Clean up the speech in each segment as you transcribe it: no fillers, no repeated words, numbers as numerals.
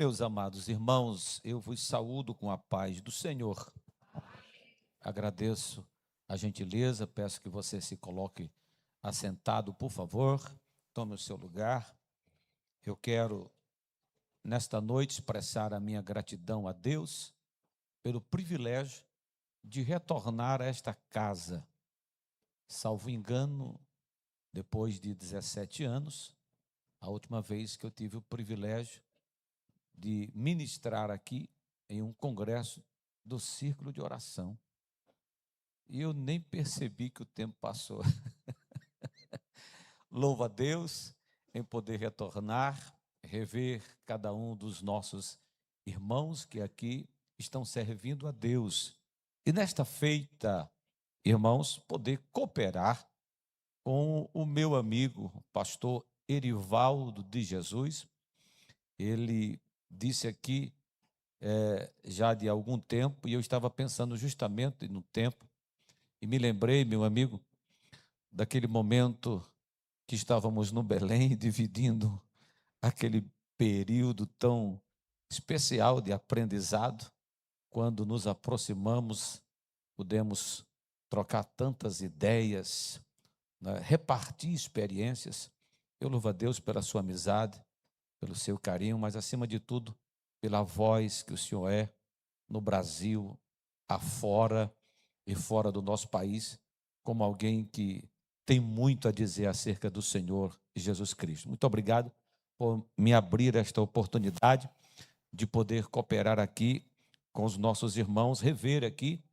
Meus amados irmãos, eu vos saúdo com a paz do Senhor. Agradeço a gentileza, peço que você se coloque assentado, por favor, tome o seu lugar. Eu quero, nesta noite, expressar a minha gratidão a Deus pelo privilégio de retornar a esta casa. Salvo engano, depois de 17 anos, a última vez que eu tive o privilégio de ministrar aqui em um congresso do Círculo de Oração. E eu nem percebi que o tempo passou. Louvo a Deus em poder retornar, rever cada um dos nossos irmãos que aqui estão servindo a Deus. E nesta feita, irmãos, poder cooperar com o meu amigo, pastor Erivaldo de Jesus. Ele disse aqui já de algum tempo, e eu estava pensando justamente no tempo, e me lembrei, meu amigo, daquele momento que estávamos no Belém, dividindo aquele período tão especial de aprendizado, quando nos aproximamos, pudemos trocar tantas ideias, né, repartir experiências. Eu louvo a Deus pela sua amizade, pelo seu carinho, mas, acima de tudo, pela voz que o Senhor é no Brasil, afora e fora do nosso país, como alguém que tem muito a dizer acerca do Senhor Jesus Cristo. Muito obrigado por me abrir esta oportunidade de poder cooperar aqui com os nossos irmãos, rever aqui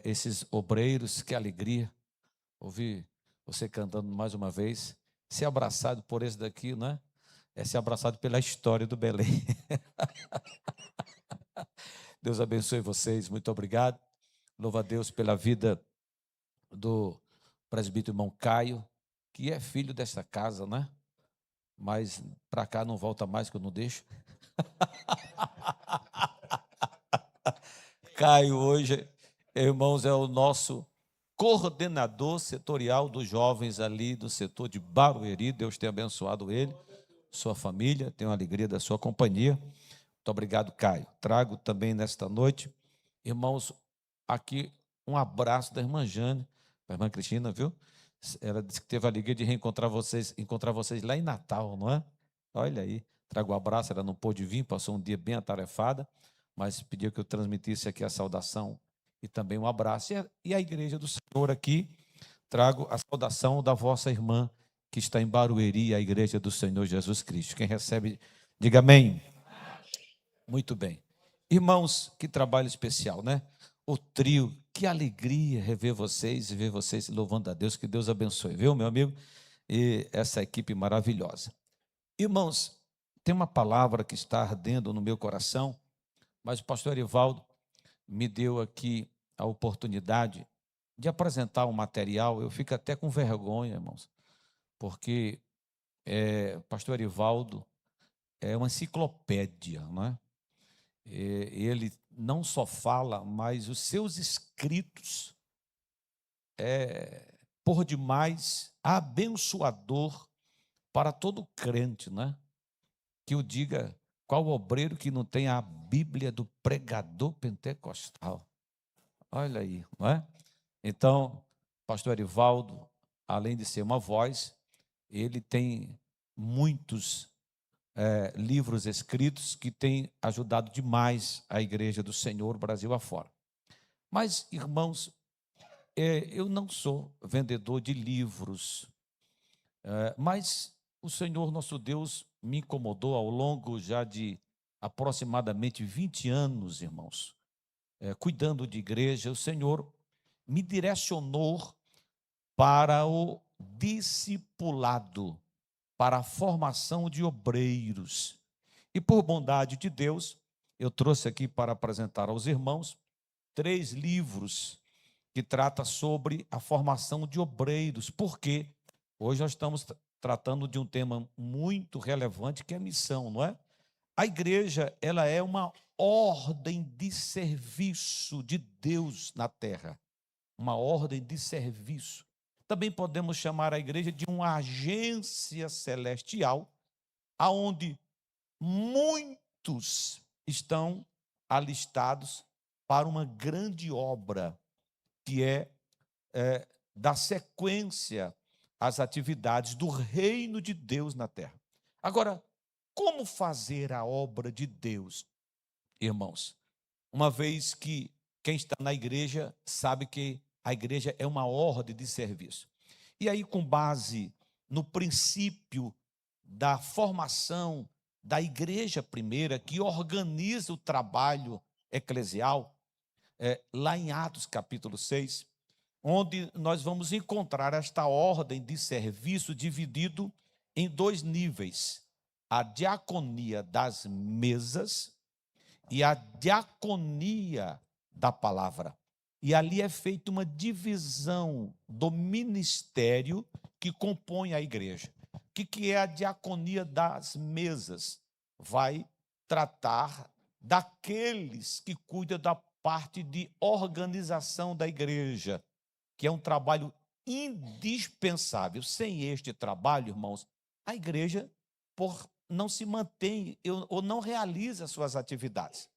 esses obreiros. Que alegria ouvir você cantando mais uma vez, ser abraçado por esse daqui, né? É ser abraçado pela história do Belém. Deus abençoe vocês, muito obrigado. Louvo a Deus pela vida do presbítero irmão Caio, que é filho desta casa, né? Mas para cá não volta mais, que eu não deixo. Caio hoje, irmãos, é o nosso coordenador setorial dos jovens ali do setor de Barueri. Deus tenha abençoado ele, sua família, tenho a alegria da sua companhia. Muito obrigado, Caio. Trago também nesta noite, irmãos, aqui um abraço da irmã Jane, da irmã Cristina, viu? Ela disse que teve a alegria de encontrar vocês lá em Natal, não é? Olha aí, trago um abraço, ela não pôde vir, passou um dia bem atarefada, mas pediu que eu transmitisse aqui a saudação e também um abraço. E a igreja do Senhor aqui, trago a saudação da vossa irmã, que está em Barueri, a igreja do Senhor Jesus Cristo. Quem recebe, diga amém. Muito bem. Irmãos, que trabalho especial, né? O trio, que alegria rever vocês e ver vocês louvando a Deus. Que Deus abençoe, viu, meu amigo? E essa equipe maravilhosa. Irmãos, tem uma palavra que está ardendo no meu coração, mas o pastor Erivaldo me deu aqui a oportunidade de apresentar um material. Eu fico até com vergonha, irmãos, porque pastor Erivaldo é uma enciclopédia, não é? Ele não só fala, mas os seus escritos por demais abençoador para todo crente, né? Que o diga, qual obreiro que não tem a Bíblia do pregador pentecostal? Olha aí, não é? Então, pastor Erivaldo, além de ser uma voz, ele tem muitos livros escritos que têm ajudado demais a Igreja do Senhor, Brasil afora. Mas, irmãos, eu não sou vendedor de livros, mas o Senhor nosso Deus me incomodou ao longo já de aproximadamente 20 anos, irmãos, cuidando de igreja. O Senhor me direcionou para o discipulado, para a formação de obreiros. E por bondade de Deus, eu trouxe aqui para apresentar aos irmãos 3 livros que tratam sobre a formação de obreiros. Porque hoje nós estamos tratando de um tema muito relevante, que é missão, não é? A igreja, ela é uma ordem de serviço de Deus na terra. Uma ordem de serviço. Também podemos chamar a igreja de uma agência celestial, aonde muitos estão alistados para uma grande obra, que é dar sequência às atividades do reino de Deus na terra. Agora, como fazer a obra de Deus, irmãos? Uma vez que quem está na igreja sabe que a igreja é uma ordem de serviço. E aí, com base no princípio da formação da igreja primeira, que organiza o trabalho eclesial, lá em Atos capítulo 6, onde nós vamos encontrar esta ordem de serviço dividido em dois níveis: a diaconia das mesas e a diaconia da palavra. E ali é feita uma divisão do ministério que compõe a igreja. O que é a diaconia das mesas? Vai tratar daqueles que cuidam da parte de organização da igreja, que é um trabalho indispensável. Sem este trabalho, irmãos, a igreja não se mantém ou não realiza suas atividades.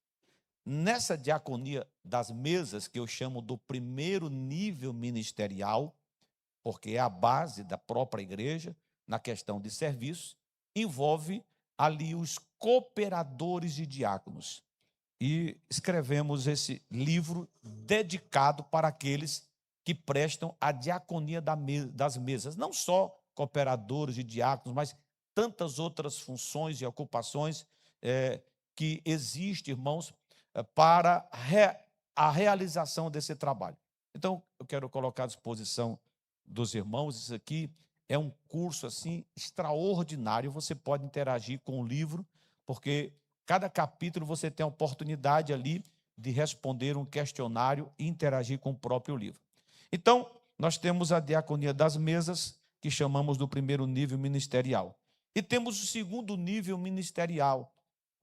Nessa diaconia das mesas, que eu chamo do primeiro nível ministerial, porque é a base da própria igreja, na questão de serviço, envolve ali os cooperadores de diáconos. E escrevemos esse livro dedicado para aqueles que prestam a diaconia das mesas, não só cooperadores de diáconos, mas tantas outras funções e ocupações que existem, irmãos, para a realização desse trabalho. Então, eu quero colocar à disposição dos irmãos, isso aqui é um curso assim extraordinário, você pode interagir com o livro, porque cada capítulo você tem a oportunidade ali de responder um questionário e interagir com o próprio livro. Então, nós temos a diaconia das mesas, que chamamos do primeiro nível ministerial. E temos o segundo nível ministerial,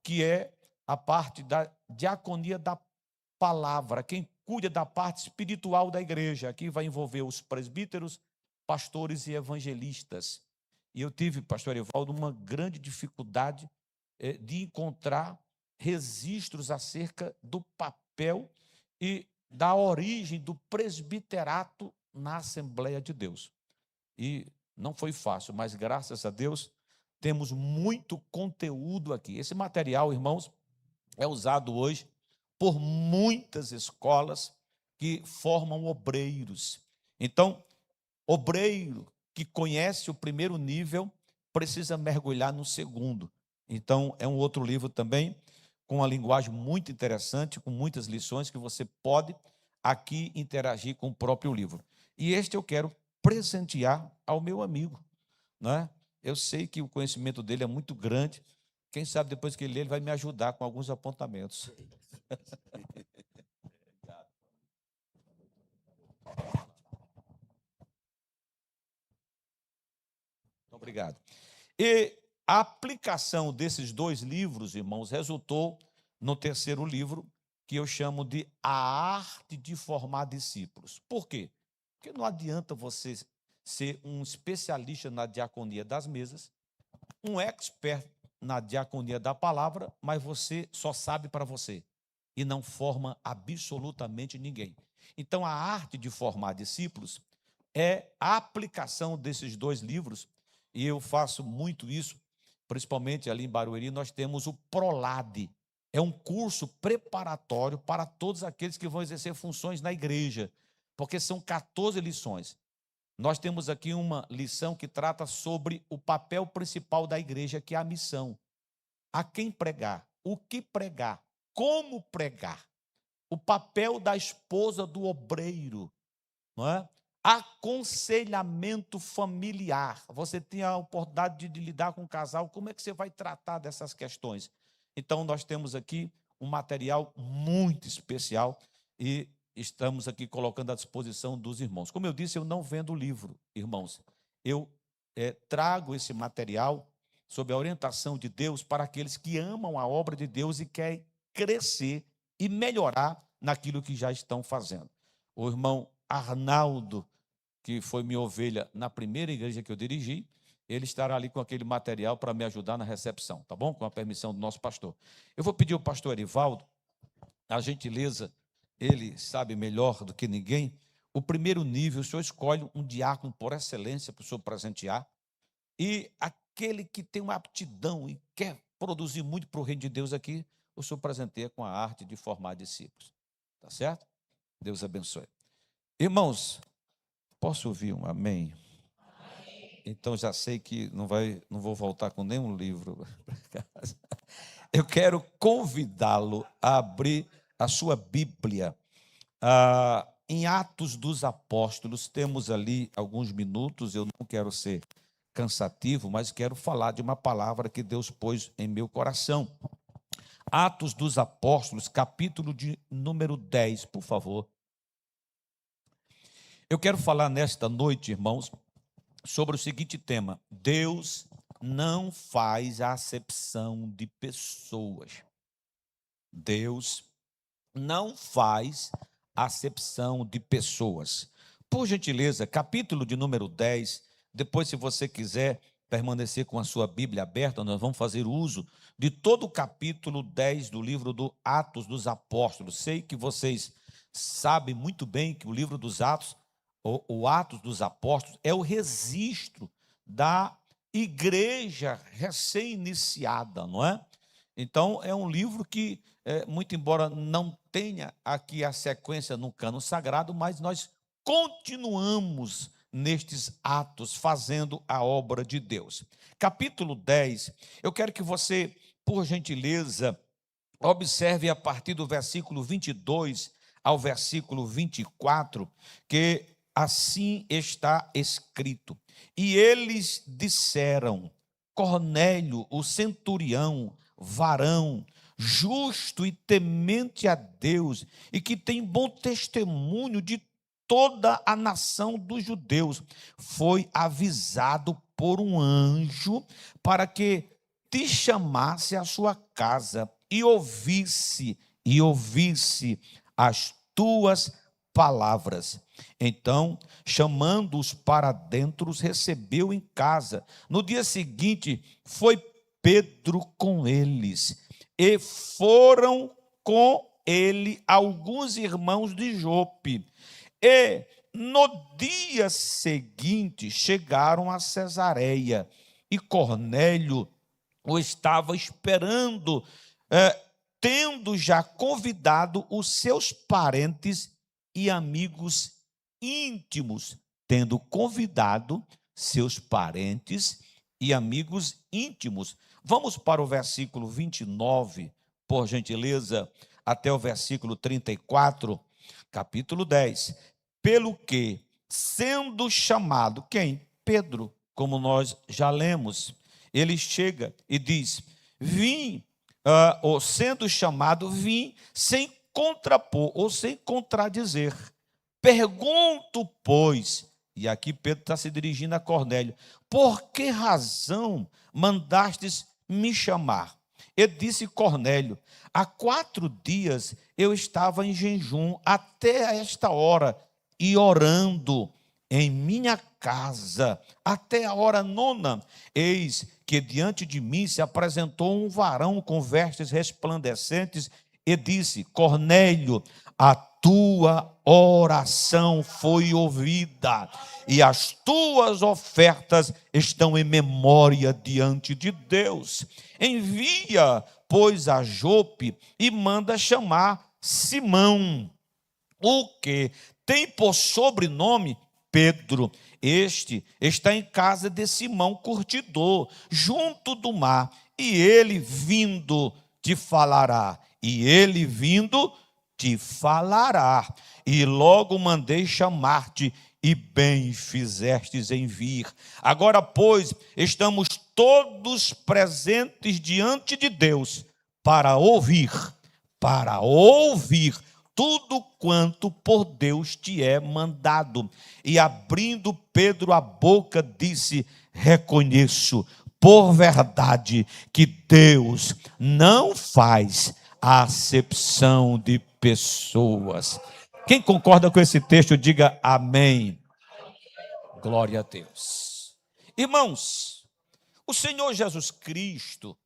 que é a parte da diaconia da palavra, quem cuida da parte espiritual da igreja. Aqui vai envolver os presbíteros, pastores e evangelistas. E eu tive, pastor Evaldo, uma grande dificuldade de encontrar registros acerca do papel e da origem do presbiterato na Assembleia de Deus. E não foi fácil, mas graças a Deus temos muito conteúdo aqui. Esse material, irmãos, é usado hoje por muitas escolas que formam obreiros. Então, obreiro que conhece o primeiro nível precisa mergulhar no segundo. Então, é um outro livro também, com uma linguagem muito interessante, com muitas lições que você pode aqui interagir com o próprio livro. E este eu quero presentear ao meu amigo, né? Eu sei que o conhecimento dele é muito grande. Quem sabe depois que ele lê, ele vai me ajudar com alguns apontamentos. Obrigado. E a aplicação desses dois livros, irmãos, resultou no terceiro livro, que eu chamo de A Arte de Formar Discípulos. Por quê? Porque não adianta você ser um especialista na diaconia das mesas, um expert na diaconia da palavra, mas você só sabe para você e não forma absolutamente ninguém. Então, a arte de formar discípulos é a aplicação desses dois livros, e eu faço muito isso, principalmente ali em Barueri. Nós temos o ProLab, é um curso preparatório para todos aqueles que vão exercer funções na igreja, porque são 14 lições. Nós temos aqui uma lição que trata sobre o papel principal da igreja, que é a missão. A quem pregar, o que pregar, como pregar, o papel da esposa do obreiro, não é? Aconselhamento familiar. Você tem a oportunidade de lidar com um casal, como é que você vai tratar dessas questões? Então, nós temos aqui um material muito especial e estamos aqui colocando à disposição dos irmãos. Como eu disse, eu não vendo livro, irmãos. Eu trago esse material sob a orientação de Deus para aqueles que amam a obra de Deus e querem crescer e melhorar naquilo que já estão fazendo. O irmão Arnaldo, que foi minha ovelha na primeira igreja que eu dirigi, ele estará ali com aquele material para me ajudar na recepção, tá bom? Com a permissão do nosso pastor. Eu vou pedir ao pastor Erivaldo, a gentileza, ele sabe melhor do que ninguém, o primeiro nível, o senhor escolhe um diácono por excelência para o senhor presentear, e aquele que tem uma aptidão e quer produzir muito para o reino de Deus aqui, o senhor presenteia com a arte de formar discípulos. Tá certo? Deus abençoe. Irmãos, posso ouvir um amém? Então já sei que não vou voltar com nenhum livro para casa. Eu quero convidá-lo a abrir a sua Bíblia. Em Atos dos Apóstolos, temos ali alguns minutos, eu não quero ser cansativo, mas quero falar de uma palavra que Deus pôs em meu coração. Atos dos Apóstolos, capítulo de número 10, por favor. Eu quero falar nesta noite, irmãos, sobre o seguinte tema: Deus não faz acepção de pessoas. Deus não faz acepção de pessoas. Por gentileza, capítulo de número 10, depois, se você quiser permanecer com a sua Bíblia aberta, nós vamos fazer uso de todo o capítulo 10 do livro do Atos dos Apóstolos. Sei que vocês sabem muito bem que o livro dos Atos, o Atos dos Apóstolos, é o registro da igreja recém-iniciada, não é? Então, é um livro que, muito embora não tenha aqui a sequência no cânon sagrado, mas nós continuamos nestes atos, fazendo a obra de Deus. Capítulo 10, eu quero que você, por gentileza, observe a partir do versículo 22 ao versículo 24, que assim está escrito: E eles disseram: Cornélio, o centurião, varão, justo e temente a Deus, e que tem bom testemunho de toda a nação dos judeus, foi avisado por um anjo para que te chamasse à sua casa e ouvisse as tuas palavras. Então, chamando-os para dentro, os recebeu em casa. No dia seguinte, foi Pedro com eles, e foram com ele alguns irmãos de Jope. E no dia seguinte chegaram a Cesareia, e Cornélio o estava esperando, tendo já convidado os seus parentes e amigos íntimos, tendo convidado seus parentes e amigos íntimos. Vamos para o versículo 29, por gentileza, até o versículo 34, capítulo 10. Pelo que, sendo chamado, quem? Pedro, como nós já lemos, ele chega e diz: vim, ou sendo chamado, vim sem contrapor ou sem contradizer. Pergunto, pois, e aqui Pedro está se dirigindo a Cornélio: por que razão mandastes me chamar? E disse Cornélio: há 4 dias eu estava em jejum até esta hora, e orando em minha casa até a hora 9. Eis que diante de mim se apresentou um varão com vestes resplandecentes e disse: Cornélio, a tua oração foi ouvida, e as tuas ofertas estão em memória diante de Deus. Envia, pois, a Jope e manda chamar Simão, o que tem por sobrenome Pedro. Este está em casa de Simão curtidor, junto do mar, e ele vindo te falará. E logo mandei chamar-te, e bem fizestes em vir. Agora, pois, estamos todos presentes diante de Deus para ouvir tudo quanto por Deus te é mandado. E abrindo Pedro a boca, disse: reconheço por verdade que Deus não faz acepção de pessoas. Quem concorda com esse texto, diga amém. Glória a Deus. Irmãos, O Senhor Jesus Cristo,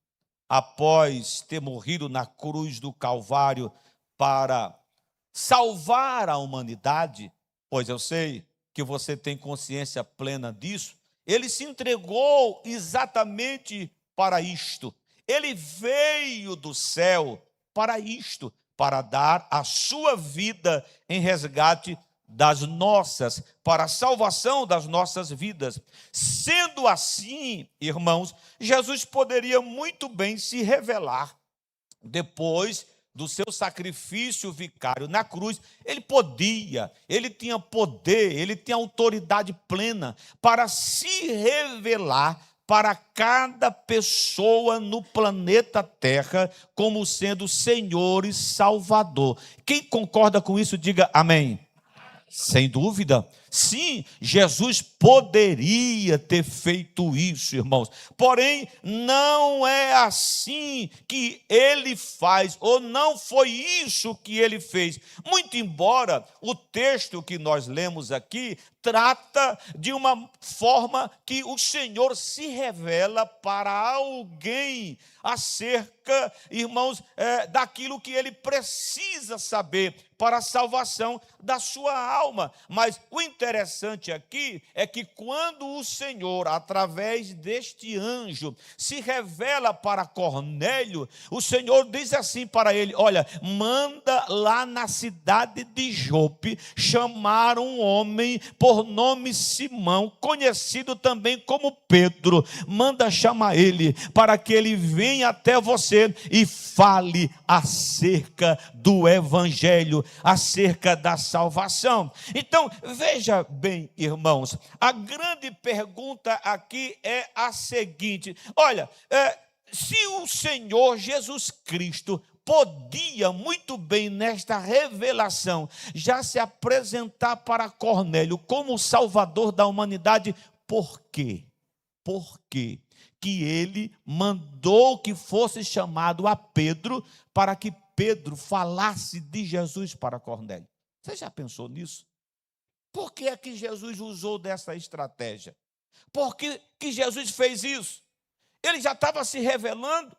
após ter morrido na cruz do Calvário para salvar a humanidade, pois eu sei que você tem consciência plena disso, ele se entregou exatamente para isto. Ele veio do céu para isto, para dar a sua vida em resgate das nossas, para a salvação das nossas vidas. Sendo assim, irmãos, Jesus poderia muito bem se revelar depois do seu sacrifício vicário na cruz. Ele tinha poder, ele tinha autoridade plena para se revelar para cada pessoa no planeta Terra como sendo Senhor e Salvador. Quem concorda com isso, diga amém. Sem dúvida, sim, Jesus poderia ter feito isso, irmãos. Porém, não é assim que ele faz, ou não foi isso que ele fez. Muito embora o texto que nós lemos aqui trata de uma forma que o Senhor se revela para alguém acerca, irmãos, daquilo que ele precisa saber para a salvação da sua alma. Mas o interessante aqui é que quando o Senhor, através deste anjo, se revela para Cornélio, o Senhor diz assim para ele: olha, manda lá na cidade de Jope chamar um homem por nome Simão, conhecido também como Pedro. Manda chamar ele para que ele venha até você e fale acerca do evangelho, acerca da salvação. Então, veja bem, irmãos, a grande pergunta aqui é a seguinte: olha, se o Senhor Jesus Cristo podia muito bem nesta revelação já se apresentar para Cornélio como o Salvador da humanidade, por quê? Por quê que ele mandou que fosse chamado a Pedro para que Pedro falasse de Jesus para Cornélio? Você já pensou nisso? Por que é que Jesus usou dessa estratégia? Por que Jesus fez isso? Ele já estava se revelando.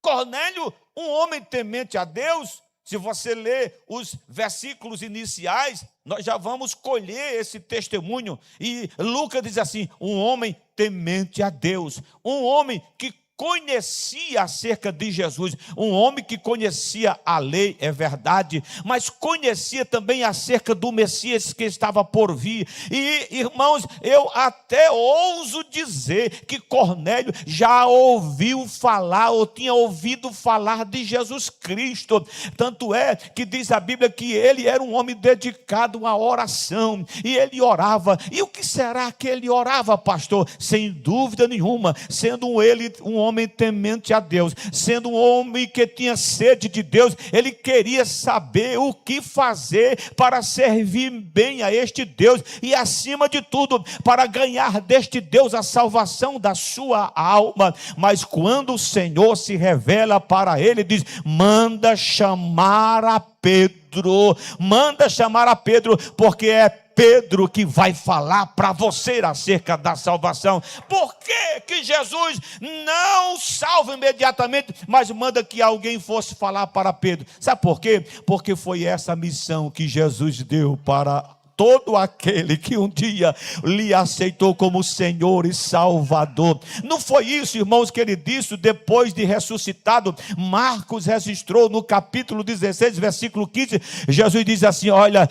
Cornélio, um homem temente a Deus. Se você ler os versículos iniciais, nós já vamos colher esse testemunho. E Lucas diz assim: um homem temente a Deus, um homem que conhecia acerca de Jesus, um homem que conhecia a lei, é verdade, mas conhecia também acerca do Messias que estava por vir. E, irmãos, eu até ouso dizer que Cornélio já ouviu falar, ou tinha ouvido falar de Jesus Cristo. Tanto é que diz a Bíblia que ele era um homem dedicado à oração, e ele orava. E o que será que ele orava, pastor? Sem dúvida nenhuma, sendo ele um homem temente a Deus, sendo um homem que tinha sede de Deus, ele queria saber o que fazer para servir bem a este Deus e, acima de tudo, para ganhar deste Deus a salvação da sua alma. Mas quando o Senhor se revela para ele, diz: manda chamar a Pedro, manda chamar a Pedro, porque é Pedro que vai falar para você acerca da salvação. Por que Jesus não salva imediatamente, mas manda que alguém fosse falar para Pedro? Sabe por quê? Porque foi essa missão que Jesus deu para todo aquele que um dia lhe aceitou como Senhor e Salvador. Não foi isso, irmãos, que ele disse depois de ressuscitado? Marcos registrou no capítulo 16, versículo 15, Jesus diz assim: olha,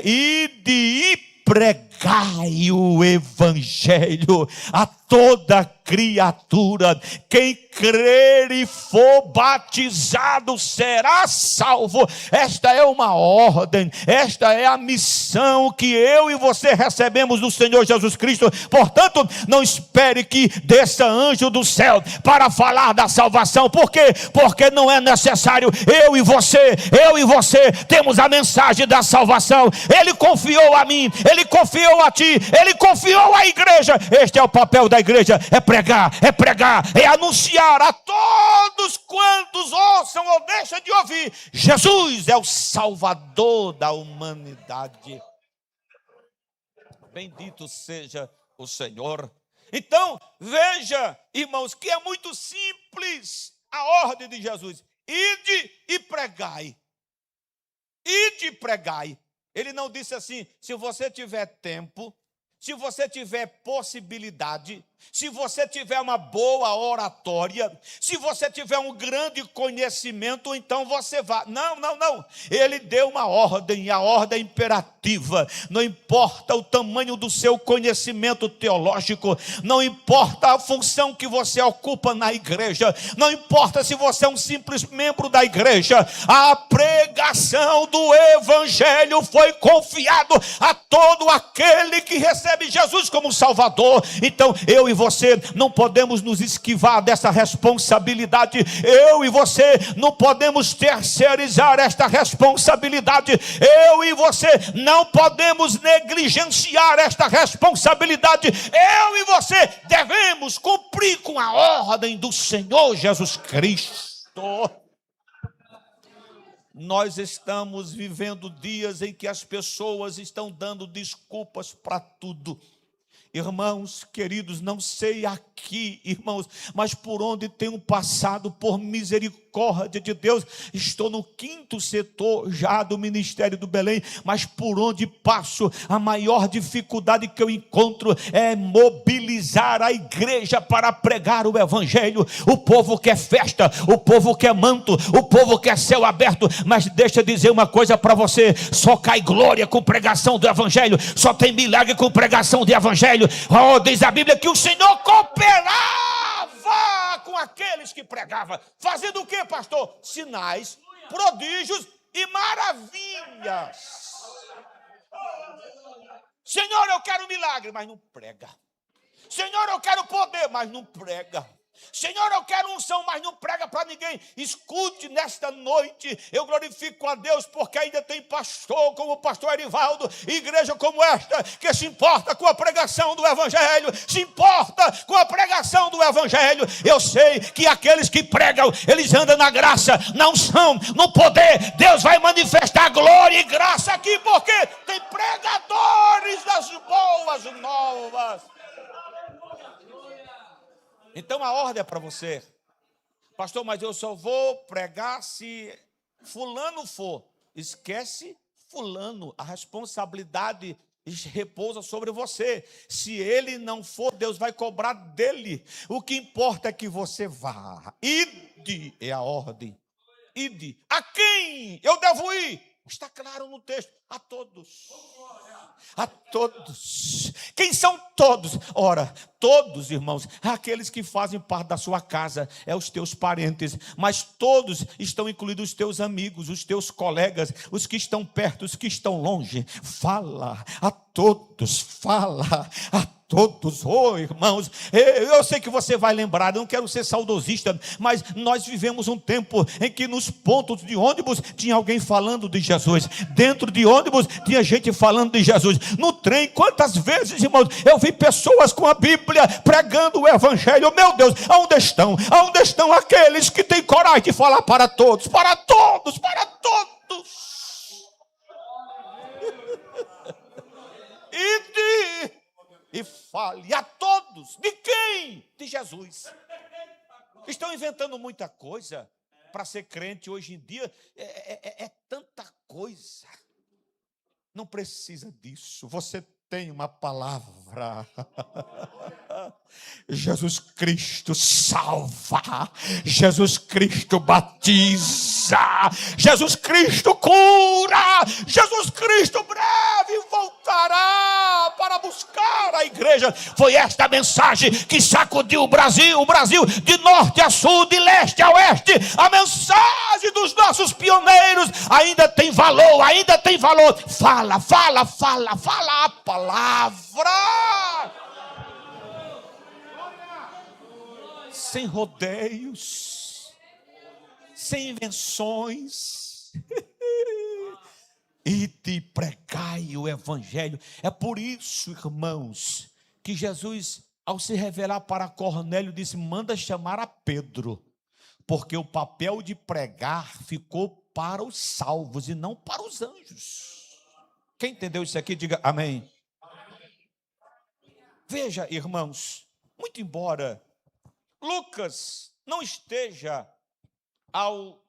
ide e pregai o evangelho a toda criatura. Quem crer e for batizado será salvo. Esta é uma ordem, esta é a missão que eu e você recebemos do Senhor Jesus Cristo. Portanto, não espere que desça anjo do céu para falar da salvação. Por quê? Porque não é necessário. Eu e você temos a mensagem da salvação. Ele confiou a mim, ele confiou a ti, ele confiou à igreja. Este é o papel da igreja: é pregar, é anunciar a todos quantos ouçam ou deixam de ouvir: Jesus é o Salvador da humanidade. Bendito seja o Senhor. Então, veja, irmãos, que é muito simples a ordem de Jesus. Ide e pregai. Ide e pregai. Ele não disse assim, se você tiver tempo, se você tiver possibilidade, se você tiver uma boa oratória, se você tiver um grande conhecimento, então você vá. Não, não, não. Ele deu uma ordem, e a ordem é imperativa. Não importa o tamanho do seu conhecimento teológico, não importa a função que você ocupa na igreja, não importa se você é um simples membro da igreja, a pregação do evangelho foi confiado a todo aquele que recebe Jesus como Salvador. Então, eu e você não podemos nos esquivar dessa responsabilidade. Eu e você não podemos terceirizar esta responsabilidade. Eu e você não podemos negligenciar esta responsabilidade. Eu e você devemos cumprir com a ordem do Senhor Jesus Cristo. Nós estamos vivendo dias em que as pessoas estão dando desculpas para tudo. Irmãos queridos, não sei aqui, irmãos, mas por onde tenho passado, por misericórdia de Deus, estou no 5º setor já do Ministério do Belém, mas por onde passo, a maior dificuldade que eu encontro é mobilizar a igreja para pregar o evangelho. O povo quer festa, o povo quer manto, o povo quer céu aberto, mas deixa eu dizer uma coisa para você, só cai glória com pregação do evangelho, só tem milagre com pregação do evangelho. Oh, diz a Bíblia que o Senhor cooperava com aqueles que pregavam, fazendo o que, pastor? Sinais, prodígios e maravilhas. Senhor, eu quero milagre, mas não prega. Senhor, eu quero poder, mas não prega. Senhor, eu quero unção, mas não prega para ninguém. Escute nesta noite, eu glorifico a Deus, porque ainda tem pastor como o pastor Erivaldo, igreja como esta, que se importa com a pregação do evangelho, se importa com a pregação do evangelho. Eu sei que aqueles que pregam, eles andam na graça, na unção, no poder. Deus vai manifestar glória e graça aqui, porque tem pregadores das boas novas. Então a ordem é para você, pastor, mas eu só vou pregar se fulano for. Esquece fulano, a responsabilidade repousa sobre você. Se ele não for, Deus vai cobrar dele. O que importa é que você vá. Ide é a ordem. Ide. A quem eu devo ir? Está claro no texto. A todos. A todos. Quem são todos? Ora, todos, irmãos, aqueles que fazem parte da sua casa, é os teus parentes, mas todos estão incluídos os teus amigos, os teus colegas, os que estão perto, os que estão longe. Fala a todos, fala a todos. Oh, irmãos, eu sei que você vai lembrar, eu não quero ser saudosista, mas nós vivemos um tempo em que nos pontos de ônibus tinha alguém falando de Jesus, dentro de ônibus tinha gente falando de Jesus, no trem, quantas vezes, irmãos, eu vi pessoas com a Bíblia pregando o evangelho. Meu Deus, aonde estão? Aonde estão aqueles que têm coragem de falar para todos, para todos, para todos? E fale a todos. De quem? De Jesus. Estão inventando muita coisa para ser crente hoje em dia. É tanta coisa. Não precisa disso. Você tem uma palavra. Jesus Cristo salva. Jesus Cristo batiza. Jesus Cristo cura. Jesus Cristo breve voltará para buscar a igreja. Foi esta mensagem que sacudiu o Brasil de norte a sul, de leste a oeste. A mensagem dos nossos pioneiros ainda tem valor, ainda tem valor. Fala a palavra. Sem rodeios, sem invenções. E te pregai o evangelho. É por isso, irmãos, que Jesus, ao se revelar para Cornélio, disse: manda chamar a Pedro, porque o papel de pregar ficou para os salvos e não para os anjos. Quem entendeu isso aqui, diga amém. Veja, irmãos, muito embora Lucas não esteja, ao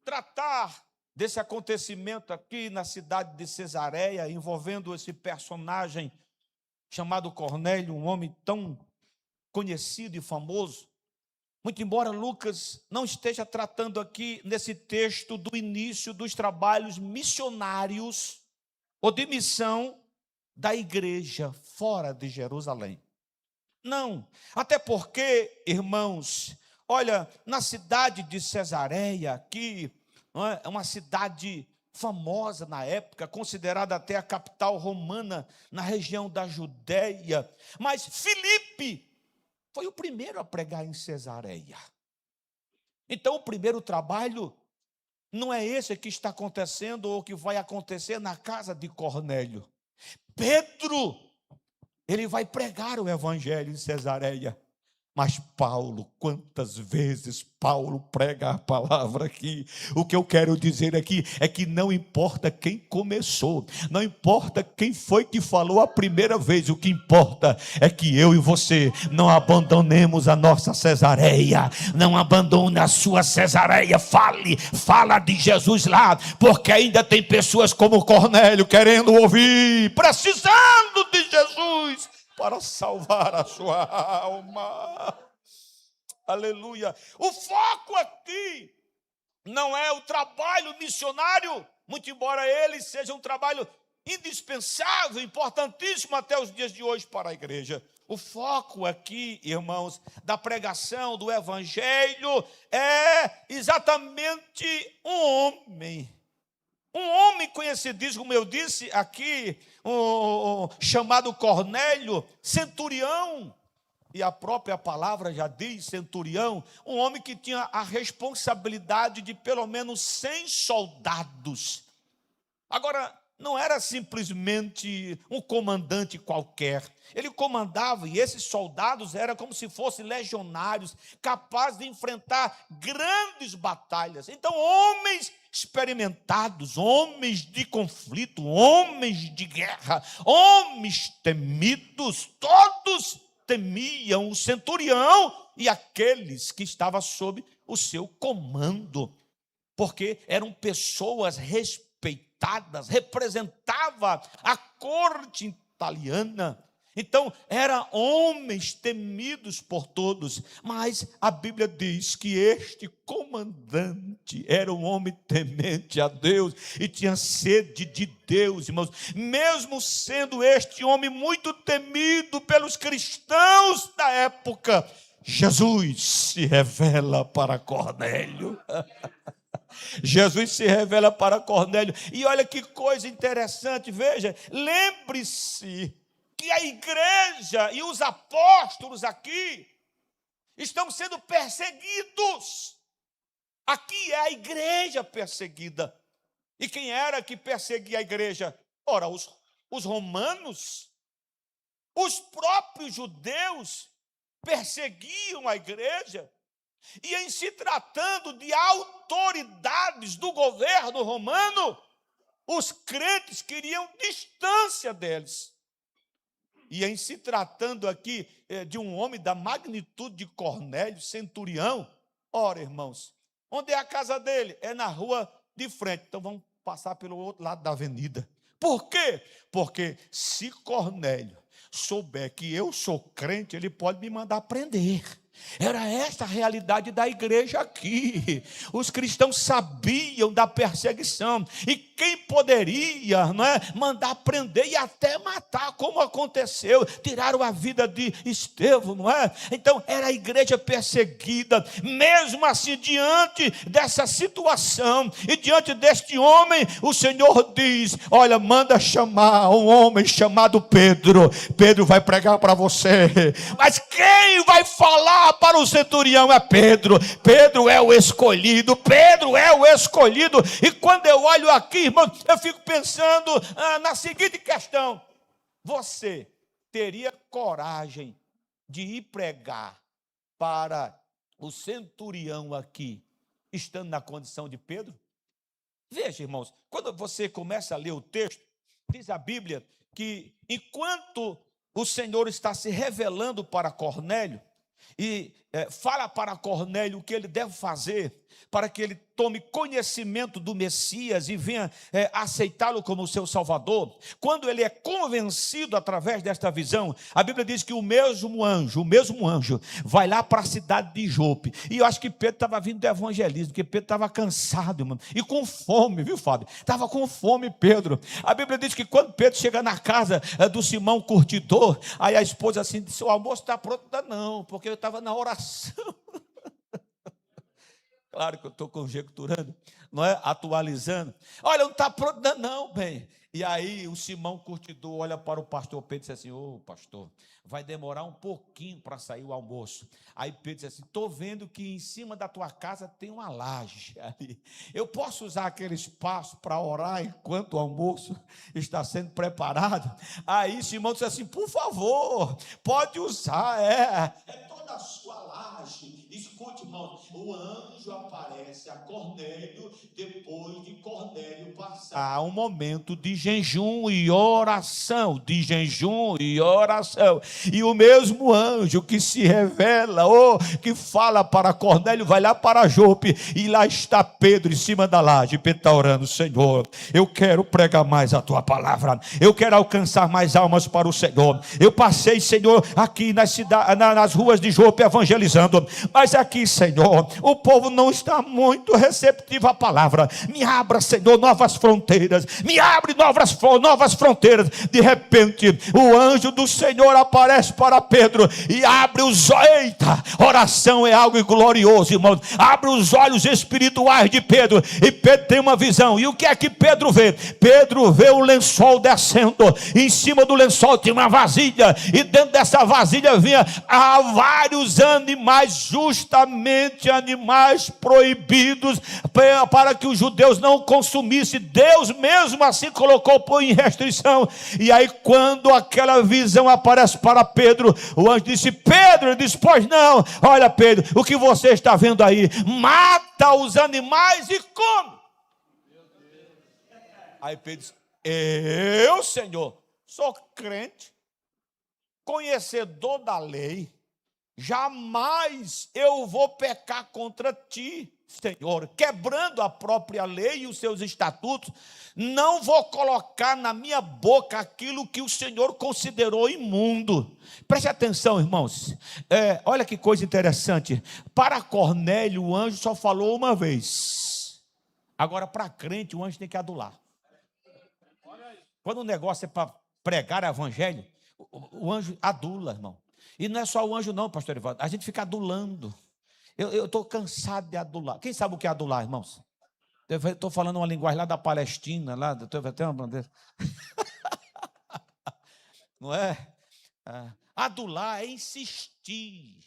tratar desse acontecimento aqui na cidade de Cesareia, envolvendo esse personagem chamado Cornélio, um homem tão conhecido e famoso, muito embora Lucas não esteja tratando aqui nesse texto do início dos trabalhos missionários ou de missão da igreja fora de Jerusalém. Não, até porque, irmãos, olha, na cidade de Cesareia, aqui, é uma cidade famosa na época, considerada até a capital romana na região da Judéia, mas Filipe foi o primeiro a pregar em Cesareia. Então, o primeiro trabalho não é esse que está acontecendo ou que vai acontecer na casa de Cornélio. Pedro, ele vai pregar o evangelho em Cesareia. Mas Paulo, quantas vezes Paulo prega a palavra aqui? O que eu quero dizer aqui é que não importa quem começou, não importa quem foi que falou a primeira vez, o que importa é que eu e você não abandonemos a nossa Cesareia, não abandone a sua Cesareia, fala de Jesus lá, porque ainda tem pessoas como Cornélio querendo ouvir, precisando de Jesus para salvar a sua alma. Aleluia. O foco aqui não é o trabalho missionário, muito embora ele seja um trabalho indispensável, importantíssimo até os dias de hoje para a igreja. O foco aqui, irmãos, da pregação do evangelho é exatamente um homem conhecidíssimo, como eu disse aqui, chamado Cornélio, centurião, e a própria palavra já diz centurião, um homem que tinha a responsabilidade de pelo menos 100 soldados. Agora, não era simplesmente um comandante qualquer. Ele comandava, e esses soldados eram como se fossem legionários, capazes de enfrentar grandes batalhas. Então, homens experimentados, homens de conflito, homens de guerra, homens temidos, todos temiam o centurião e aqueles que estavam sob o seu comando, porque eram pessoas respeitadas, representava a corte italiana. Então, eram homens temidos por todos, mas a Bíblia diz que este comandante era um homem temente a Deus e tinha sede de Deus, irmãos. Mesmo sendo este homem muito temido pelos cristãos da época, Jesus se revela para Cornélio. Jesus se revela para Cornélio. E olha que coisa interessante, veja, lembre-se que a igreja e os apóstolos aqui estão sendo perseguidos. Aqui é a igreja perseguida. E quem era que perseguia a igreja? Ora, os romanos, os próprios judeus perseguiam a igreja. E em se tratando de autoridades do governo romano, os crentes queriam distância deles. E em se tratando aqui de um homem da magnitude de Cornélio, centurião, ora, irmãos, onde é a casa dele? É na rua de frente. Então vamos passar pelo outro lado da avenida. Por quê? Porque se Cornélio souber que eu sou crente, ele pode me mandar prender. Era esta a realidade da igreja aqui. Os cristãos sabiam da perseguição. E quem poderia, mandar prender e até matar, como aconteceu. Tiraram a vida de Estevão, não é? Então, era a igreja perseguida. Mesmo assim, diante dessa situação e diante deste homem, o Senhor diz, olha, manda chamar um homem chamado Pedro. Pedro vai pregar para você. Mas quem vai falar para o centurião é Pedro. Pedro é o escolhido. Pedro é o escolhido. E quando eu olho aqui, irmão, eu fico pensando na seguinte questão: você teria coragem de ir pregar para o centurião aqui, estando na condição de Pedro? Veja, irmãos, quando você começa a ler o texto, diz a Bíblia que enquanto o Senhor está se revelando para Cornélio e fala para Cornélio o que ele deve fazer para que ele tome conhecimento do Messias e venha aceitá-lo como seu Salvador. Quando ele é convencido através desta visão, a Bíblia diz que o mesmo anjo vai lá para a cidade de Jope. E eu acho que Pedro estava vindo do evangelismo, porque Pedro estava cansado, irmão, e com fome, viu, Fábio? Estava com fome, Pedro. A Bíblia diz que quando Pedro chega na casa do Simão Curtidor, aí a esposa assim disse: o almoço está pronto? Não, porque eu estava na oração. Claro que eu estou conjecturando, não é? Atualizando. Olha, não está pronto não, bem. E aí o Simão Curtidor olha para o pastor Pedro e diz assim: ô pastor, vai demorar um pouquinho para sair o almoço. Aí Pedro diz assim: estou vendo que em cima da tua casa tem uma laje ali. Eu posso usar aquele espaço para orar enquanto o almoço está sendo preparado? Aí Simão disse assim: por favor, pode usar, é toda a sua laje. Escute, irmão, o anjo aparece a Cornélio depois de Cornélio passar um momento de jejum e oração, e o mesmo anjo que se revela, que fala para Cornélio, vai lá para Jope, e lá está Pedro em cima da laje. Pedro está orando: Senhor, eu quero pregar mais a tua palavra, eu quero alcançar mais almas para o Senhor. Eu passei, Senhor, aqui nas ruas de Jope evangelizando, mas aqui, Senhor, o povo não está muito receptivo à palavra. Me abra, Senhor, novas fronteiras, me abre novas fronteiras. De repente, o anjo do Senhor aparece para Pedro e abre os olhos. Eita, oração é algo glorioso, irmãos. Abre os olhos espirituais de Pedro, e Pedro tem uma visão. E o que é que Pedro vê? Pedro vê o lençol descendo, em cima do lençol tinha uma vasilha, e dentro dessa vasilha vinha vários animais, justamente animais proibidos, para que os judeus não consumissem. Deus mesmo assim colocou em restrição. E aí, quando aquela visão aparece para Pedro, o anjo disse: Pedro, ele disse: pois não, olha, Pedro, o que você está vendo aí? Mata os animais e come. Aí Pedro disse: eu, Senhor, sou crente, conhecedor da lei, jamais eu vou pecar contra ti, Senhor, quebrando a própria lei e os seus estatutos. Não vou colocar na minha boca aquilo que o Senhor considerou imundo. Preste atenção, irmãos, olha que coisa interessante. Para Cornélio, o anjo só falou uma vez. Agora, para crente, o anjo tem que adular. Quando o negócio é para pregar o evangelho, o anjo adula, irmão. E não é só o anjo não, pastor Evaldo, a gente fica adulando. Eu estou cansado de adular. Quem sabe o que é adular, irmãos? Eu estou falando uma linguagem lá da Palestina, lá, tem uma bandeira. Não é? Adular é insistir.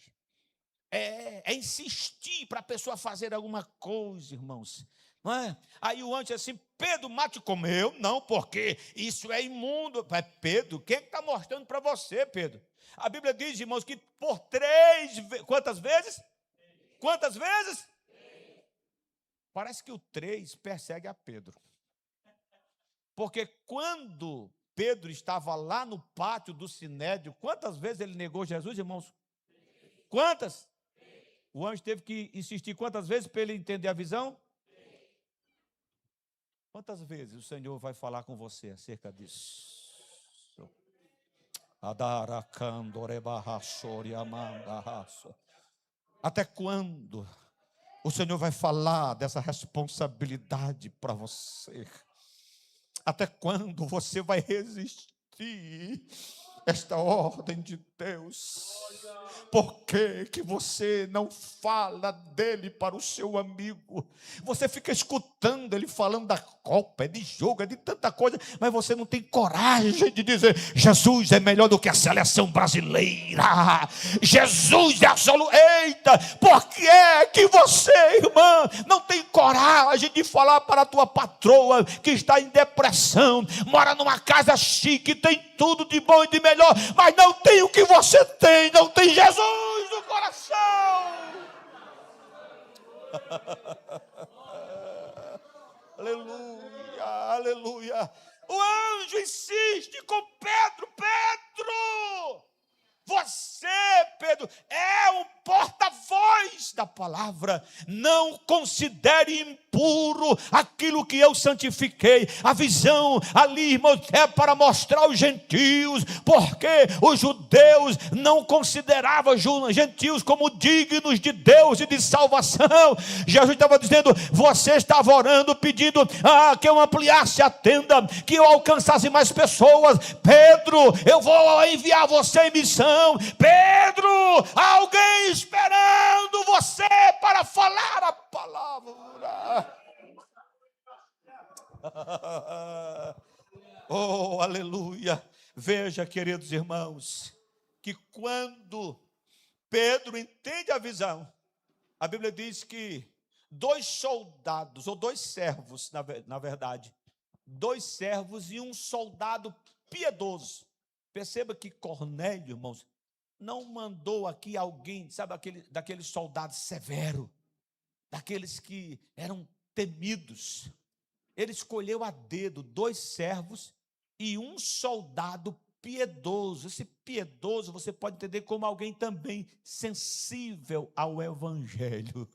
É insistir para a pessoa fazer alguma coisa, irmãos. Não é? Aí o anjo diz assim: Pedro, mate como eu? Não, porque isso é imundo. Pedro, quem está mostrando para você, Pedro? A Bíblia diz, irmãos, que por 3 vezes. Quantas vezes? Quantas vezes? Parece que o 3 persegue a Pedro. Porque quando Pedro estava lá no pátio do Sinédrio, quantas vezes ele negou Jesus, irmãos? Quantas? O anjo teve que insistir quantas vezes para ele entender a visão? Quantas vezes o Senhor vai falar com você acerca disso? Até quando o Senhor vai falar dessa responsabilidade para você? Até quando você vai resistir esta ordem de Deus? Por que você não fala dele para o seu amigo? Você fica escutando ele falando da Copa, de jogo, de tanta coisa, mas você não tem coragem de dizer: Jesus é melhor do que a seleção brasileira. Jesus é absoluto. Eita, por que é que você, irmã, não tem coragem de falar para a tua patroa que está em depressão, mora numa casa chique, tem tudo de bom e de melhor, mas não tem o que você tem, não tem Jesus no coração? Aleluia, aleluia. O anjo insiste com Pedro: Pedro, Você, Pedro, é o porta-voz da palavra. Não considere impuro aquilo que eu santifiquei. A visão ali, irmãos, é para mostrar aos gentios, porque os judeus não consideravam os gentios como dignos de Deus e de salvação. Jesus estava dizendo, você estava orando, pedindo que eu ampliasse a tenda, que eu alcançasse mais pessoas. Pedro, eu vou enviar você em missão. Pedro, alguém esperando você para falar a palavra. Oh, aleluia. Veja, queridos irmãos, que quando Pedro entende a visão, a Bíblia diz que 2 soldados, ou 2 servos, na verdade, 2 servos e um soldado piedoso. Perceba que Cornélio, irmãos, não mandou aqui alguém, sabe, daquele soldado severo, daqueles que eram temidos. Ele escolheu a dedo 2 servos e um soldado piedoso. Esse piedoso você pode entender como alguém também sensível ao evangelho.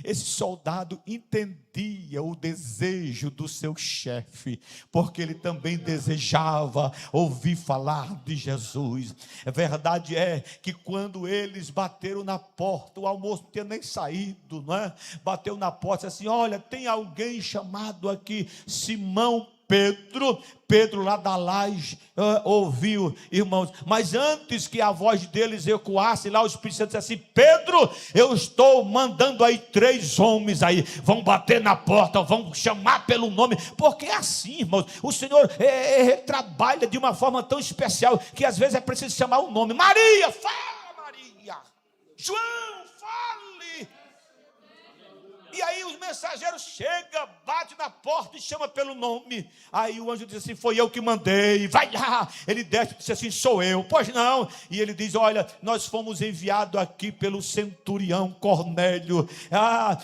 Esse soldado entendia o desejo do seu chefe, porque ele também desejava ouvir falar de Jesus. A verdade é que quando eles bateram na porta, o almoço não tinha nem saído, não é? Bateu na porta assim, olha, tem alguém chamado aqui, Simão Pedro lá da laje ouviu, irmãos, mas antes que a voz deles ecoasse, lá o Espírito Santo disse assim, Pedro, eu estou mandando aí 3 homens aí, vão bater na porta, vão chamar pelo nome, porque é assim, irmãos, o Senhor trabalha de uma forma tão especial, que às vezes é preciso chamar o nome. Maria, fala Maria, João, fale. E aí os mensageiros chegam, bate na porta e chama pelo nome. Aí o anjo diz assim, foi eu que mandei, vai lá. Ele desce e diz assim, sou eu. Pois não. E ele diz, olha, nós fomos enviados aqui pelo centurião Cornélio.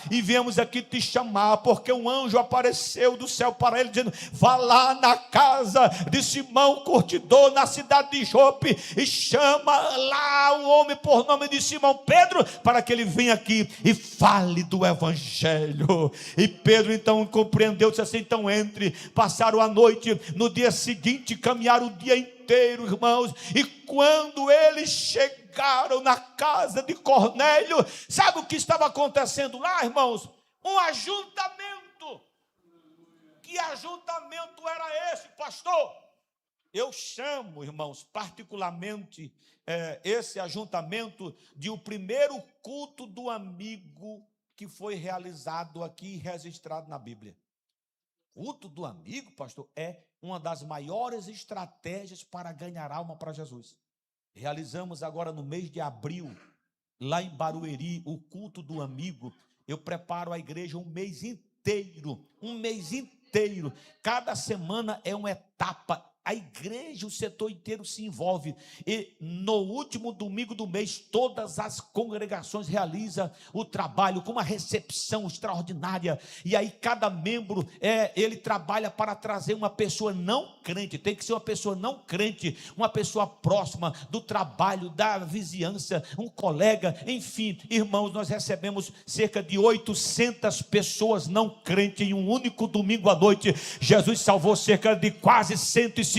E viemos aqui te chamar, porque um anjo apareceu do céu para ele, dizendo, vá lá na casa de Simão Curtidor, na cidade de Jope, e chama lá o homem por nome de Simão Pedro, para que ele venha aqui e fale do evangelho. E Pedro então compreendeu, disse assim, então entre. Passaram a noite, no dia seguinte caminharam o dia inteiro, irmãos, e quando eles chegaram na casa de Cornélio, sabe o que estava acontecendo lá, irmãos? Um ajuntamento. Que ajuntamento era esse, pastor? Eu chamo, irmãos, particularmente esse ajuntamento de o primeiro culto do amigo que foi realizado aqui e registrado na Bíblia. Culto do amigo, pastor, é uma das maiores estratégias para ganhar alma para Jesus. Realizamos agora no mês de abril, lá em Barueri, o culto do amigo. Eu preparo a igreja um mês inteiro. Cada semana é uma etapa. A igreja, o setor inteiro se envolve. E no último domingo do mês, todas as congregações realizam o trabalho com uma recepção extraordinária. E aí cada membro, ele trabalha para trazer uma pessoa não crente. Tem que ser uma pessoa não crente, uma pessoa próxima do trabalho, da vizinhança, um colega. Enfim, irmãos, nós recebemos cerca de 800 pessoas não crentes em um único domingo à noite. Jesus salvou cerca de quase 150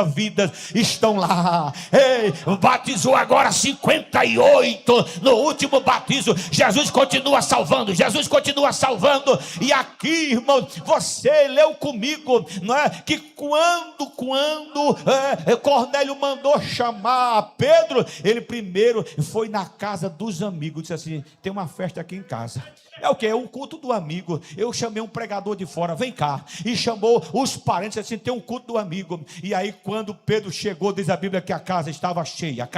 vidas, estão lá. Ei, batizou agora 58 no último batismo. Jesus continua salvando. E aqui, irmãos, você leu comigo, não é? Que quando Cornélio mandou chamar Pedro, ele primeiro foi na casa dos amigos, disse assim, tem uma festa aqui em casa. É o que? É um culto do amigo. Eu chamei um pregador de fora, vem cá. E chamou os parentes, assim, tem um culto do amigo. E aí quando Pedro chegou, diz a Bíblia que a casa estava cheia.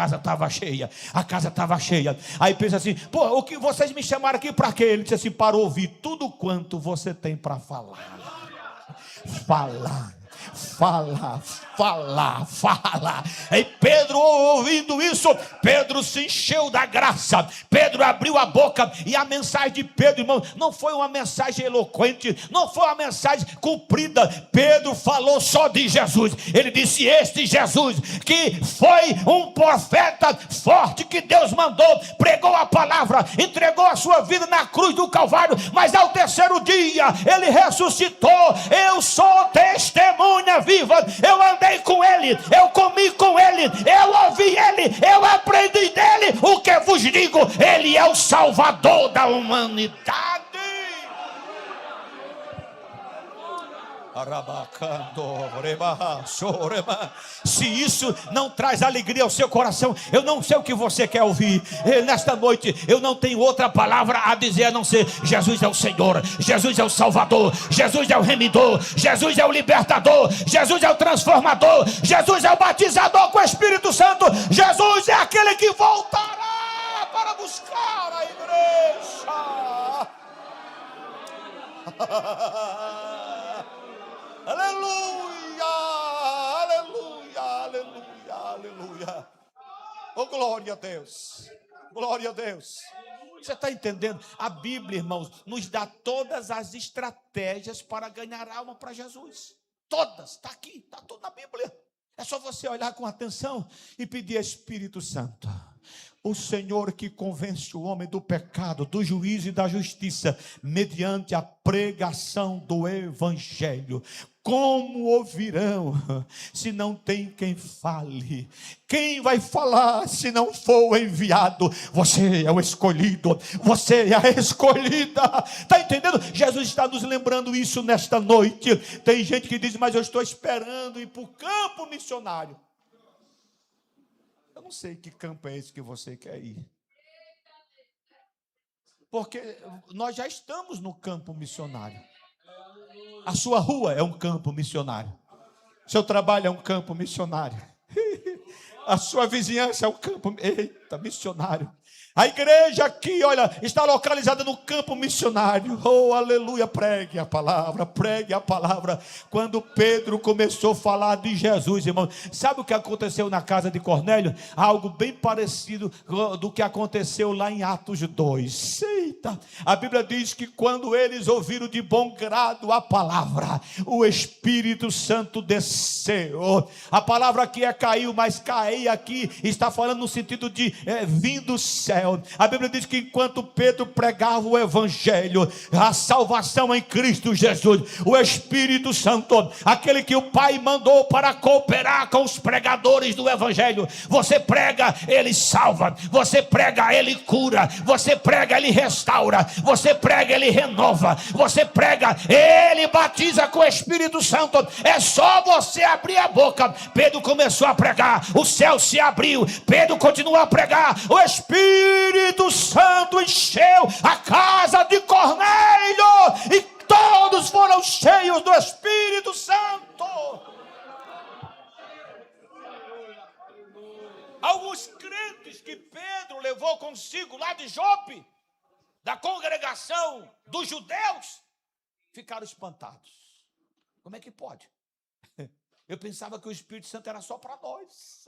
Aí pensa assim, pô, o que vocês me chamaram aqui para quê? Ele disse assim, para ouvir tudo quanto você tem para falar. Fala, fala, fala. E Pedro, ouvindo isso, Pedro se encheu da graça. Pedro abriu a boca, e a mensagem de Pedro, irmão, não foi uma mensagem eloquente, não foi uma mensagem comprida. Pedro falou só de Jesus. Ele disse: este Jesus, que foi um profeta forte que Deus mandou, pregou a palavra, entregou a sua vida na cruz do Calvário, mas ao terceiro dia ele ressuscitou. Eu sou testemunha viva. Eu andei com ele, eu comi com ele, eu ouvi ele, eu aprendi dele. O que vos digo, ele é o Salvador da humanidade. Se isso não traz alegria ao seu coração, eu não sei o que você quer ouvir. Nesta noite eu não tenho outra palavra a dizer a não ser: Jesus é o Senhor, Jesus é o Salvador, Jesus é o remidor, Jesus é o libertador, Jesus é o transformador, Jesus é o batizador com o Espírito Santo, Jesus é aquele que voltará para buscar a igreja. Aleluia, aleluia, aleluia, aleluia. Oh, glória a Deus, glória a Deus. Você está entendendo? A Bíblia, irmãos, nos dá todas as estratégias para ganhar alma para Jesus. Todas, está aqui, está tudo na Bíblia. É só você olhar com atenção e pedir: Espírito Santo, o Senhor que convence o homem do pecado, do juízo e da justiça, mediante a pregação do Evangelho. Como ouvirão se não tem quem fale? Quem vai falar se não for o enviado? Você é o escolhido, você é a escolhida. Está entendendo? Jesus está nos lembrando isso nesta noite. Tem gente que diz: mas eu estou esperando ir para o campo missionário. Eu não sei que campo é esse que você quer ir, porque nós já estamos no campo missionário. A sua rua é um campo missionário. Seu trabalho é um campo missionário. A sua vizinhança é um campo missionário. A igreja aqui, olha, está localizada no campo missionário. Oh, aleluia, pregue a palavra, pregue a palavra. Quando Pedro começou a falar de Jesus, irmão, sabe o que aconteceu na casa de Cornélio? Algo bem parecido do que aconteceu lá em Atos 2. Eita, a Bíblia diz que quando eles ouviram de bom grado a palavra, o Espírito Santo desceu. A palavra aqui é caiu, mas cair aqui está falando no sentido de vir do céu. A Bíblia diz que enquanto Pedro pregava o Evangelho, a salvação em Cristo Jesus, o Espírito Santo, aquele que o Pai mandou para cooperar com os pregadores do Evangelho, você prega, ele salva, você prega, ele cura, você prega, ele restaura, você prega, ele renova, você prega, ele batiza com o Espírito Santo. É só você abrir a boca. Pedro começou a pregar, o céu se abriu. Pedro continuou a pregar, o Espírito Santo encheu a casa de Cornélio e todos foram cheios do Espírito Santo. Alguns crentes que Pedro levou consigo lá de Jope, da congregação dos judeus, ficaram espantados. Como é que pode? Eu pensava que o Espírito Santo era só para nós.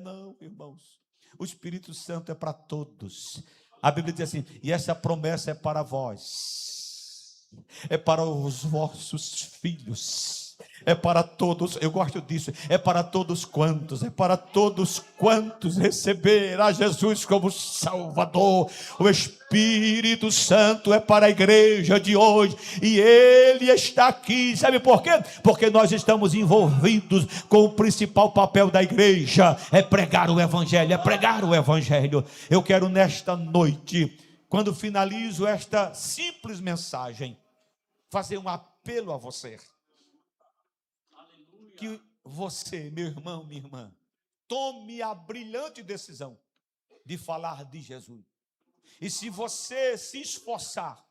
Não, irmãos. O Espírito Santo é para todos. A Bíblia diz assim: e essa promessa é para vós, é para os vossos filhos, é para todos. Eu gosto disso. É para todos quantos, é para todos quantos receber a Jesus como Salvador. O Espírito Santo é para a igreja de hoje, e ele está aqui. Sabe por quê? Porque nós estamos envolvidos com o principal papel da igreja: é pregar o Evangelho, é pregar o Evangelho. Eu quero nesta noite, quando finalizo esta simples mensagem, fazer um apelo a você, que você, meu irmão, minha irmã, tome a brilhante decisão de falar de Jesus. E se você se esforçar,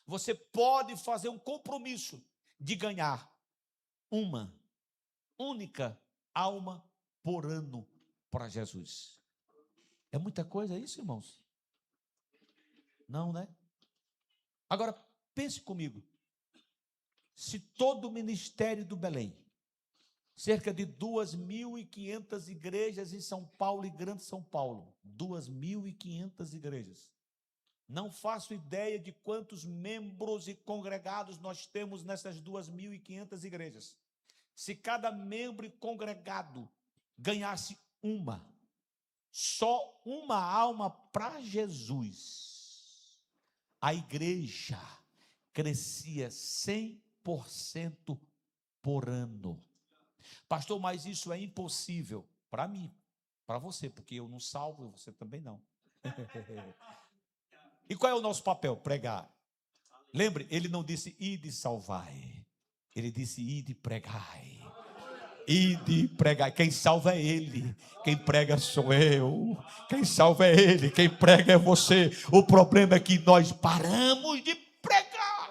você pode fazer um compromisso de ganhar uma única alma por ano para Jesus. É muita coisa isso, irmãos? Não, né? Agora, pense comigo. Se todo o ministério do Belém cerca de 2.500 igrejas em São Paulo e Grande São Paulo. 2.500 igrejas. Não faço ideia de quantos membros e congregados nós temos nessas 2.500 igrejas. Se cada membro e congregado ganhasse só uma alma para Jesus, a igreja crescia 100% por ano. Pastor, mas isso é impossível para mim, para você, porque eu não salvo e você também não. E qual é o nosso papel? Pregar. Lembre, ele não disse ide salvai, ele disse ide pregai. Ide pregai. Quem salva é ele, quem prega sou eu, quem salva é ele, quem prega é você. O problema é que nós paramos de pregar.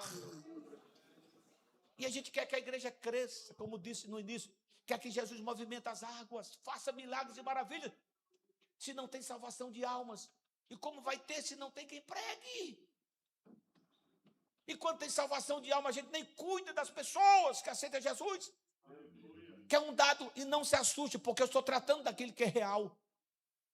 E a gente quer que a igreja cresça, como disse no início, quer que Jesus movimente as águas, faça milagres e maravilhas, se não tem salvação de almas. E como vai ter se não tem quem pregue? E quando tem salvação de alma, a gente nem cuida das pessoas que aceitam Jesus. Que é um dado, e não se assuste, porque eu estou tratando daquilo que é real.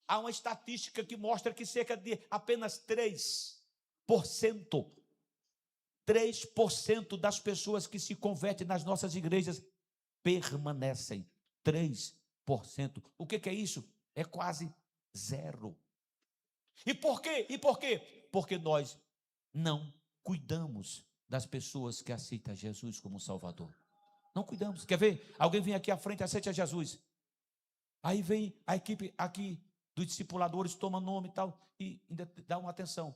Há uma estatística que mostra que cerca de apenas 3% das pessoas que se convertem nas nossas igrejas permanecem. 3%. O que é isso? É quase zero. E por quê? Porque nós não cuidamos das pessoas que aceitam Jesus como Salvador. Não cuidamos. Quer ver? Alguém vem aqui à frente e aceita Jesus. Aí vem a equipe aqui dos discipuladores, toma nome e tal, e ainda dá uma atenção.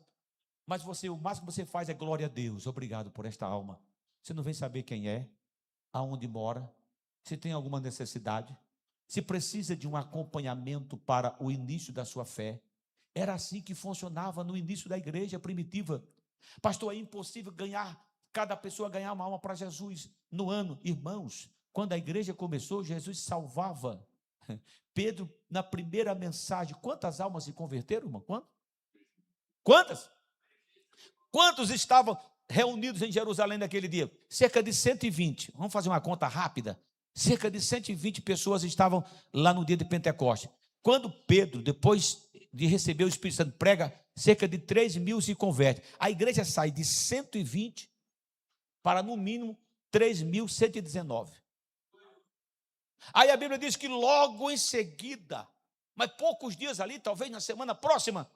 Mas o máximo que você faz é glória a Deus, obrigado por esta alma. Você não vem saber quem é, aonde mora, se tem alguma necessidade, se precisa de um acompanhamento para o início da sua fé. Era assim que funcionava no início da igreja primitiva. Pastor, é impossível cada pessoa ganhar uma alma para Jesus no ano. Irmãos, quando a igreja começou, Jesus salvava. Pedro, na primeira mensagem, quantas almas se converteram, irmão? Quantas? Quantos estavam reunidos em Jerusalém naquele dia? Cerca de 120. Vamos fazer uma conta rápida. Cerca de 120 pessoas estavam lá no dia de Pentecostes. Quando Pedro, depois de receber o Espírito Santo, prega, cerca de 3.000 se converte. A igreja sai de 120 para, no mínimo, 3.119. Aí a Bíblia diz que logo em seguida, mas poucos dias ali, talvez na semana próxima,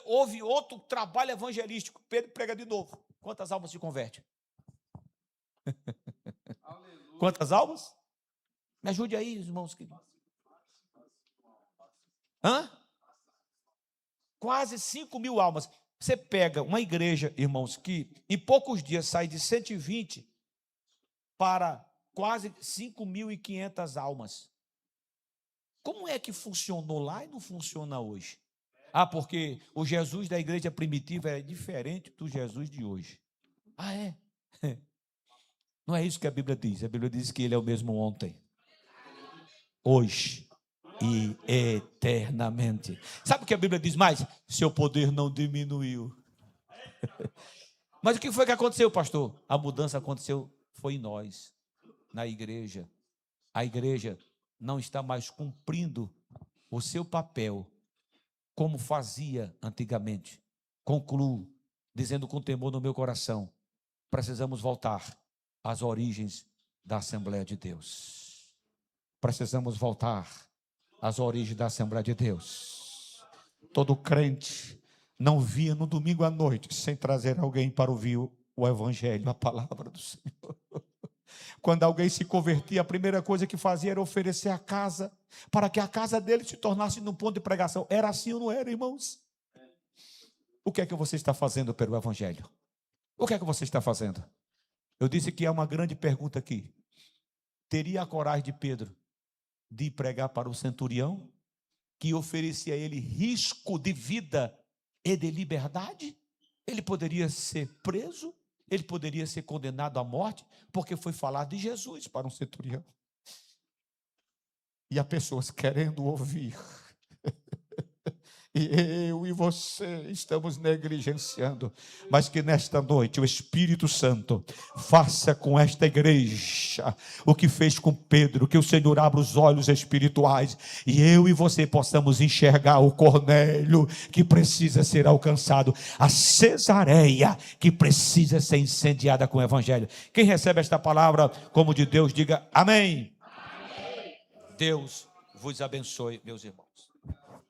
houve outro trabalho evangelístico. Pedro prega de novo. Quantas almas se convertem? Quantas almas? Me ajude aí, irmãos. Quase 5.000 almas. Você pega uma igreja, irmãos, que em poucos dias sai de 120 para quase 5.500 almas. Como é que funcionou lá e não funciona hoje? Porque o Jesus da igreja primitiva é diferente do Jesus de hoje. É? Não é isso que a Bíblia diz. A Bíblia diz que ele é o mesmo ontem, hoje e eternamente. Sabe o que a Bíblia diz mais? Seu poder não diminuiu. Mas o que foi que aconteceu, pastor? A mudança aconteceu, foi em nós, na igreja. A igreja não está mais cumprindo o seu papel como fazia antigamente. Concluo dizendo com temor no meu coração: precisamos voltar às origens da Assembleia de Deus. Precisamos voltar às origens da Assembleia de Deus. Todo crente não via no domingo à noite sem trazer alguém para ouvir o Evangelho, a palavra do Senhor. Quando alguém se convertia, a primeira coisa que fazia era oferecer a casa, para que a casa dele se tornasse num ponto de pregação. Era assim ou não era, irmãos? O que é que você está fazendo pelo Evangelho? O que é que você está fazendo? Eu disse que há uma grande pergunta aqui. Teria a coragem de Pedro de ir pregar para o centurião, que oferecia a ele risco de vida e de liberdade? Ele poderia ser preso, ele poderia ser condenado à morte, porque foi falar de Jesus para um centurião. E há pessoas querendo ouvir e eu e você estamos negligenciando, mas que nesta noite o Espírito Santo faça com esta igreja o que fez com Pedro, que o Senhor abra os olhos espirituais e eu e você possamos enxergar o Cornélio que precisa ser alcançado, a Cesareia que precisa ser incendiada com o Evangelho. Quem recebe esta palavra como de Deus, diga amém. Deus vos abençoe, meus irmãos.